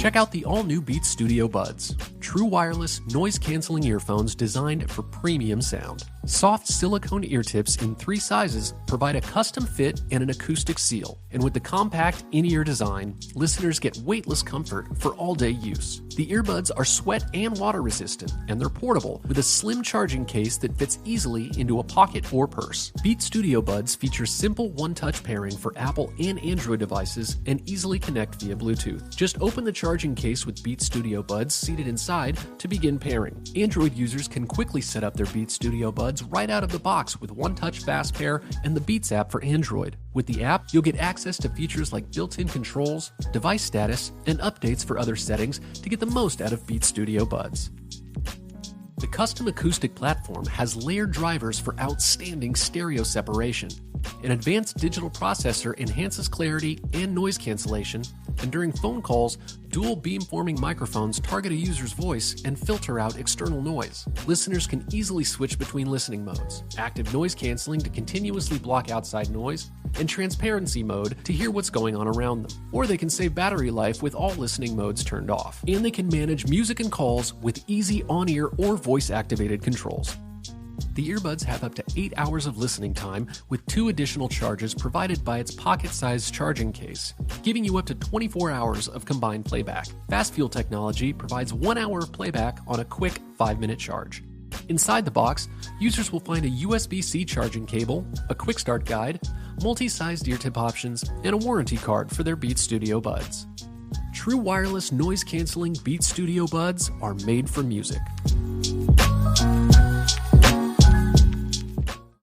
Check out the all-new Beats Studio Buds, true wireless, noise-canceling earphones designed for premium sound. Soft silicone ear tips in 3 sizes provide a custom fit and an acoustic seal. And with the compact in-ear design, listeners get weightless comfort for all-day use. The earbuds are sweat and water resistant, and they're portable with a slim charging case that fits easily into a pocket or purse. Beats Studio Buds feature simple one-touch pairing for Apple and Android devices and easily connect via Bluetooth. Just open the charging case with Beats Studio Buds seated inside to begin pairing. Android users can quickly set up their Beats Studio Buds right out of the box with one-touch fast pair and the Beats app for Android. With the app, you'll get access to features like built-in controls, device status, and updates for other settings to get the most out of Beats Studio Buds. The custom acoustic platform has layered drivers for outstanding stereo separation. An advanced digital processor enhances clarity and noise cancellation, and during phone calls, dual beamforming microphones target a user's voice and filter out external noise. Listeners can easily switch between listening modes: active noise canceling to continuously block outside noise, and transparency mode to hear what's going on around them. Or they can save battery life with all listening modes turned off. And they can manage music and calls with easy on-ear or voice-activated controls. The earbuds have up to 8 hours of listening time with 2 additional charges provided by its pocket-sized charging case, giving you up to 24 hours of combined playback. Fast Fuel technology provides 1 hour of playback on a quick 5-minute charge. Inside the box, users will find a USB-C charging cable, a quick start guide, multi-sized ear tip options, and a warranty card for their Beats Studio Buds. True wireless noise-canceling Beats Studio Buds are made for music.